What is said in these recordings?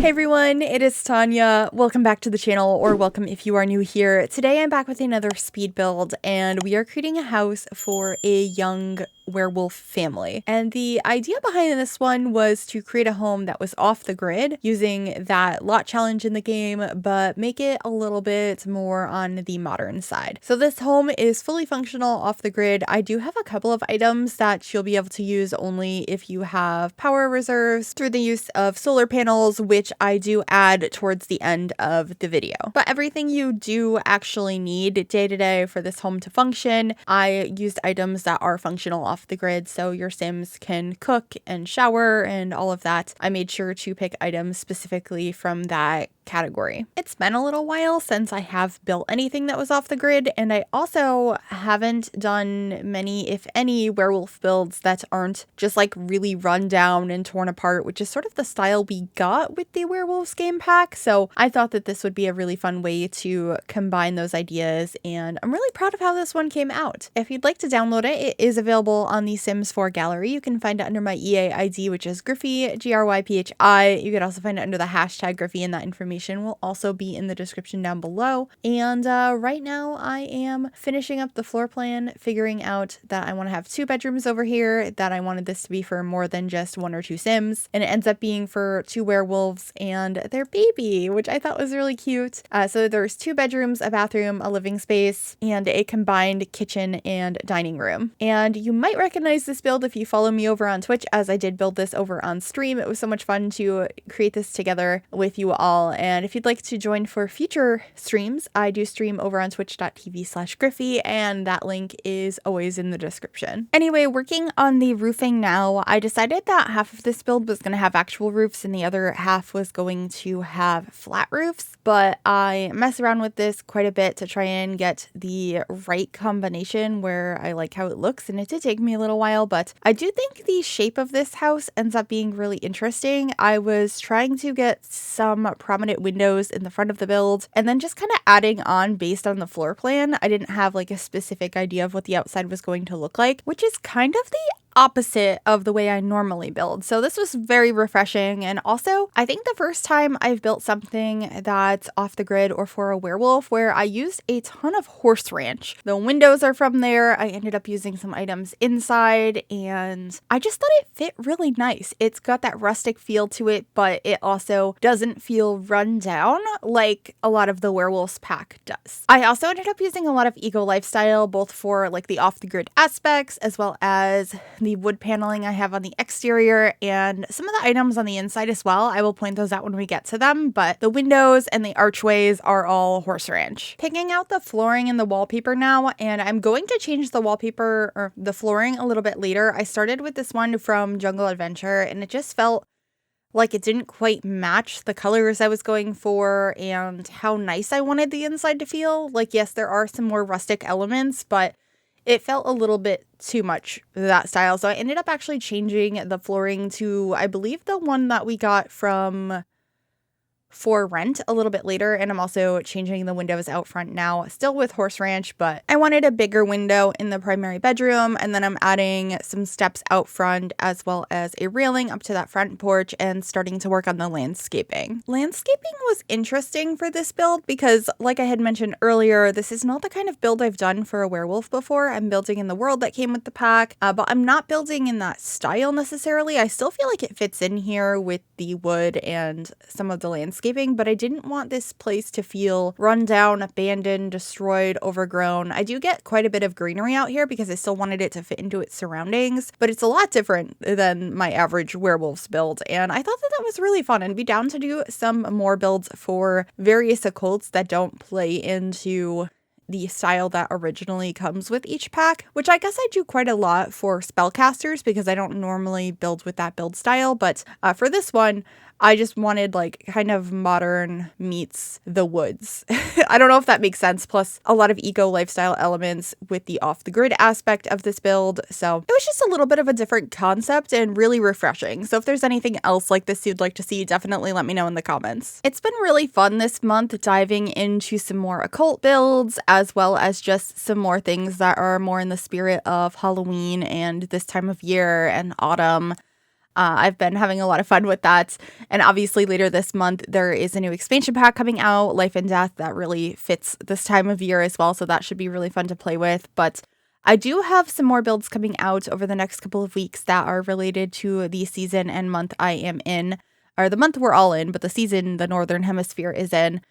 Hey everyone, it is Tanya. Welcome back to the channel, or welcome if you are new here. Today I'm back with another speed build, and we are creating a house for a young werewolf family. And the idea behind this one was to create a home that was off the grid using that lot challenge in the game, but make it a little bit more on the modern side. So this home is fully functional off the grid. I do have a couple of items that you'll be able to use only if you have power reserves through the use of solar panels, which I do add towards the end of the video. But everything you do actually need day to day for this home to function, I used items that are functional off the grid, so your Sims can cook and shower and all of that. I made sure to pick items specifically from that category. It's been a little while since I have built anything that was off the grid, and I also haven't done many, if any, werewolf builds that aren't just like really run down and torn apart, which is sort of the style we got with the Werewolves game pack. So I thought that this would be a really fun way to combine those ideas, and I'm really proud of how this one came out. If you'd like to download it, it is available on the Sims 4 gallery. You can find it under my EA ID, which is Gryphi, Gryphi. You could also find it under the hashtag Gryphi, and that information will also be in the description down below. And right now I am finishing up the floor plan, figuring out that I want to have 2 bedrooms over here, that I wanted this to be for more than just 1 or 2 Sims, and it ends up being for 2 werewolves and their baby, which I thought was really cute. So there's 2 bedrooms, a bathroom, a living space, and a combined kitchen and dining room. And you might recognize this build if you follow me over on Twitch, as I did build this over on stream. It was so much fun to create this together with you all. And if you'd like to join for future streams, I do stream over on twitch.tv/Gryphi, and that link is always in the description. Anyway, working on the roofing now, I decided that half of this build was going to have actual roofs and the other half was going to have flat roofs, but I mess around with this quite a bit to try and get the right combination where I like how it looks, and it did take me a little while, but I do think the shape of this house ends up being really interesting. I was trying to get some prominent windows in the front of the build and then just kind of adding on based on the floor plan. I didn't have like a specific idea of what the outside was going to look like, which is kind of the opposite of the way I normally build. So this was very refreshing, and also I think the first time I've built something that's off the grid or for a werewolf where I used a ton of horse ranch. The windows are from there. I ended up using some items inside, and I just thought it fit really nice. It's got that rustic feel to it, but it also doesn't feel run down like a lot of the werewolves pack does. I also ended up using a lot of eco lifestyle, both for like the off the grid aspects as well as the wood paneling I have on the exterior and some of the items on the inside as well. I will point those out when we get to them, but the windows and the archways are all horse ranch. Picking out the flooring and the wallpaper now, and I'm going to change the wallpaper or the flooring a little bit later. I started with this one from Jungle Adventure, and it just felt like it didn't quite match the colors I was going for and how nice I wanted the inside to feel. Like, yes, there are some more rustic elements, but it felt a little bit too much that style. So I ended up actually changing the flooring to, I believe, the one that we got from For Rent a little bit later, and I'm also changing the windows out front now, still with horse ranch, but I wanted a bigger window in the primary bedroom, and then I'm adding some steps out front as well as a railing up to that front porch and starting to work on the landscaping. Landscaping was interesting for this build because, like I had mentioned earlier, this is not the kind of build I've done for a werewolf before. I'm building in the world that came with the pack, but I'm not building in that style necessarily. I still feel like it fits in here with the wood and some of the landscaping, but I didn't want this place to feel run down, abandoned, destroyed, overgrown. I do get quite a bit of greenery out here because I still wanted it to fit into its surroundings, but it's a lot different than my average werewolves build, and I thought that that was really fun, and be down to do some more builds for various occults that don't play into the style that originally comes with each pack, which I guess I do quite a lot for spellcasters because I don't normally build with that build style, but for this one, I just wanted like kind of modern meets the woods. I don't know if that makes sense. Plus a lot of eco lifestyle elements with the off the grid aspect of this build. So it was just a little bit of a different concept and really refreshing. So if there's anything else like this you'd like to see, definitely let me know in the comments. It's been really fun this month diving into some more occult builds as well as just some more things that are more in the spirit of Halloween and this time of year and autumn. I've been having a lot of fun with that. And obviously later this month, there is a new expansion pack coming out, Life and Death, that really fits this time of year as well. So that should be really fun to play with. But I do have some more builds coming out over the next couple of weeks that are related to the season and month I am in, or the month we're all in, but the season the Northern Hemisphere is in.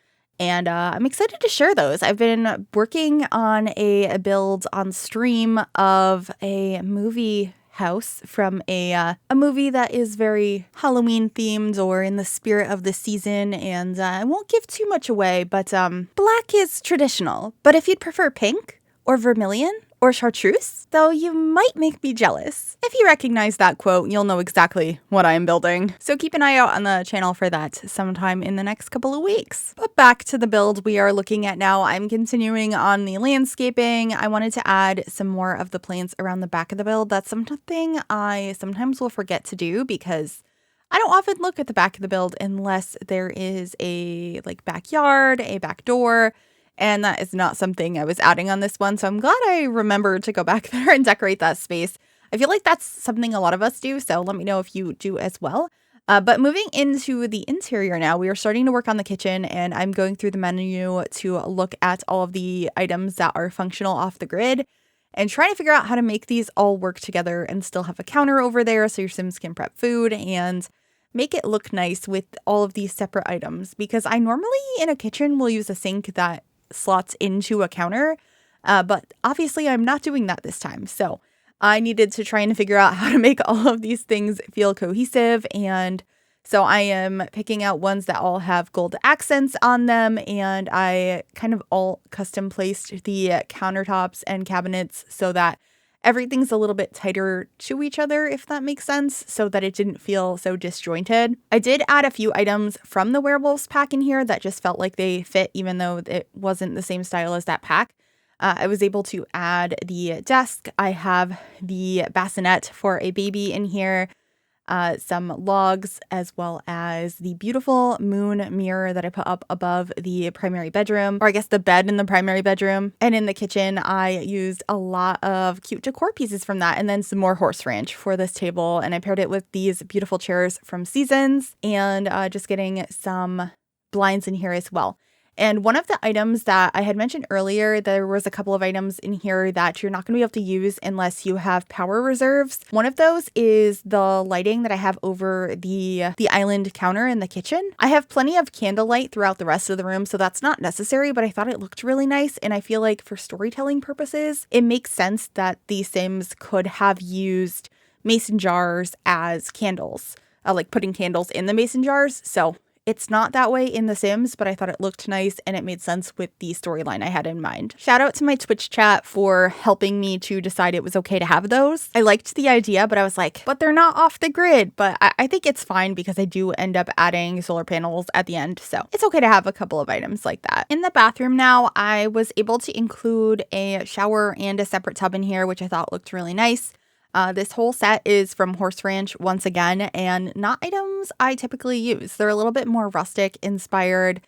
And I'm excited to share those. I've been working on a build on stream of a movie house from a movie that is very Halloween themed or in the spirit of the season. And I won't give too much away, but black is traditional. But if you'd prefer pink or vermilion or chartreuse, though you might make me jealous. If you recognize that quote, you'll know exactly what I am building. So keep an eye out on the channel for that sometime in the next couple of weeks. But back to the build we are looking at now. I'm continuing on the landscaping. I wanted to add some more of the plants around the back of the build. That's something I sometimes will forget to do because I don't often look at the back of the build unless there is a backyard, a back door. And that is not something I was adding on this one. So I'm glad I remembered to go back there and decorate that space. I feel like that's something a lot of us do. So let me know if you do as well. But moving into the interior now, we are starting to work on the kitchen. And I'm going through the menu to look at all of the items that are functional off the grid. And trying to figure out how to make these all work together and still have a counter over there so your Sims can prep food and make it look nice with all of these separate items. Because I normally in a kitchen will use a sink that slots into a counter, but obviously I'm not doing that this time. So I needed to try and figure out how to make all of these things feel cohesive. And so I am picking out ones that all have gold accents on them. And I kind of all custom placed the countertops and cabinets so that everything's a little bit tighter to each other, if that makes sense, so that it didn't feel so disjointed. I did add a few items from the Werewolves pack in here that just felt like they fit, even though it wasn't the same style as that pack. I was able to add the desk. I have the bassinet for a baby in here, some logs, as well as the beautiful moon mirror that I put up above the primary bedroom, or I guess the bed in the primary bedroom. And in the kitchen, I used a lot of cute decor pieces from that, and then some more horse ranch for this table. And I paired it with these beautiful chairs from Seasons, and just getting some blinds in here as well. And one of the items that I had mentioned earlier, there was a couple of items in here that you're not going to be able to use unless you have power reserves. One of those is the lighting that I have over the island counter in the kitchen. I have plenty of candlelight throughout the rest of the room, so that's not necessary, but I thought it looked really nice. And I feel like for storytelling purposes, it makes sense that the Sims could have used mason jars as candles, like putting candles in the mason jars. So it's not that way in The Sims, but I thought it looked nice and it made sense with the storyline I had in mind. Shout out to my Twitch chat for helping me to decide it was okay to have those. I liked the idea, but I was like, but they're not off the grid. But I think it's fine because I do end up adding solar panels at the end. So it's okay to have a couple of items like that. In the bathroom now, I was able to include a shower and a separate tub in here, which I thought looked really nice. This whole set is from Horse Ranch once again, and not items I typically use. They're a little bit more rustic inspired,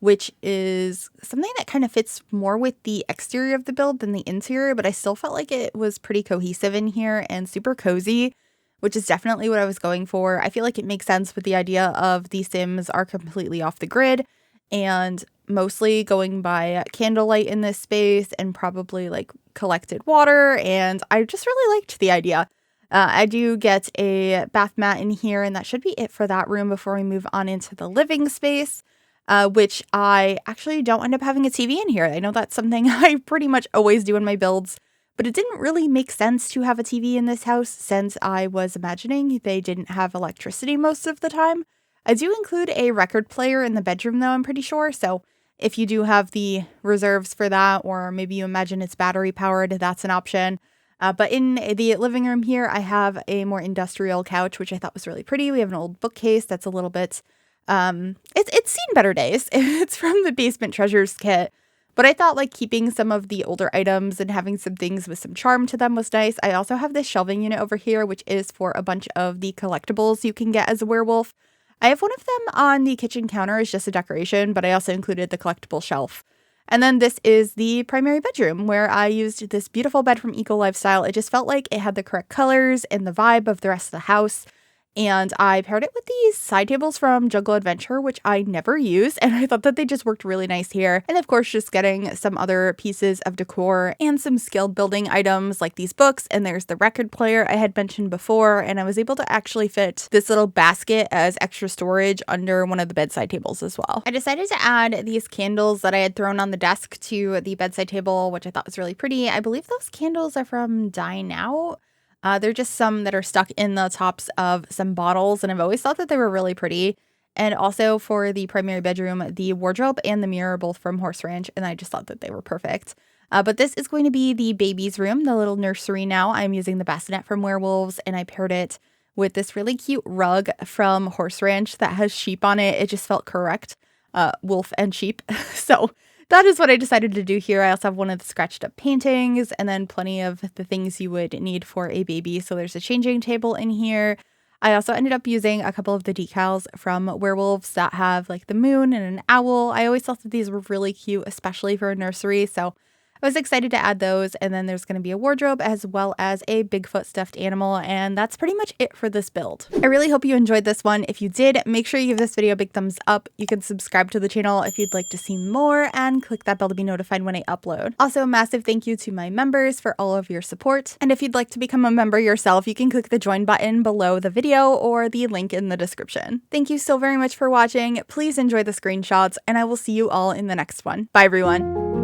which is something that kind of fits more with the exterior of the build than the interior, but I still felt like it was pretty cohesive in here and super cozy, which is definitely what I was going for. I feel like it makes sense with the idea of the Sims are completely off the grid and mostly going by candlelight in this space and probably like collected water, and I just really liked the idea. I do get a bath mat in here, and that should be it for that room before we move on into the living space, which I actually don't end up having a TV in here. I know that's something I pretty much always do in my builds, but it didn't really make sense to have a TV in this house since I was imagining they didn't have electricity most of the time. I do include a record player in the bedroom though, I'm pretty sure, so if you do have the reserves for that, or maybe you imagine it's battery powered, that's an option. But in the living room here, I have a more industrial couch, which I thought was really pretty. We have an old bookcase that's a little bit, it's seen better days. It's from the Basement Treasures kit. But I thought like keeping some of the older items and having some things with some charm to them was nice. I also have this shelving unit over here, which is for a bunch of the collectibles you can get as a werewolf. I have one of them on the kitchen counter as just a decoration, but I also included the collectible shelf. And then this is the primary bedroom where I used this beautiful bed from Eco Lifestyle. It just felt like it had the correct colors and the vibe of the rest of the house. And I paired it with these side tables from Jungle Adventure, which I never use, and I thought that they just worked really nice here. And of course, just getting some other pieces of decor and some skilled building items like these books, and there's the record player I had mentioned before, and I was able to actually fit this little basket as extra storage under one of the bedside tables as well. I decided to add these candles that I had thrown on the desk to the bedside table, which I thought was really pretty. I believe those candles are from Dine Out. They're just some that are stuck in the tops of some bottles, and I've always thought that they were really pretty. And also for the primary bedroom, the wardrobe and the mirror are both from Horse Ranch, and I just thought that they were perfect. But this is going to be the baby's room, the little nursery now. I'm using the bassinet from Werewolves, and I paired it with this really cute rug from Horse Ranch that has sheep on it. It just felt correct, wolf and sheep. So that is what I decided to do here. I also have one of the scratched up paintings and then plenty of the things you would need for a baby. So there's a changing table in here. I also ended up using a couple of the decals from Werewolves that have like the moon and an owl. I always thought that these were really cute, especially for a nursery. So I was excited to add those, and then there's going to be a wardrobe as well as a Bigfoot stuffed animal, and that's pretty much it for this build. I really hope you enjoyed this one. If you did, make sure you give this video a big thumbs up. You can subscribe to the channel if you'd like to see more, and click that bell to be notified when I upload. Also, a massive thank you to my members for all of your support, and if you'd like to become a member yourself, you can click the join button below the video or the link in the description. Thank you so very much for watching. Please enjoy the screenshots, and I will see you all in the next one. Bye, everyone.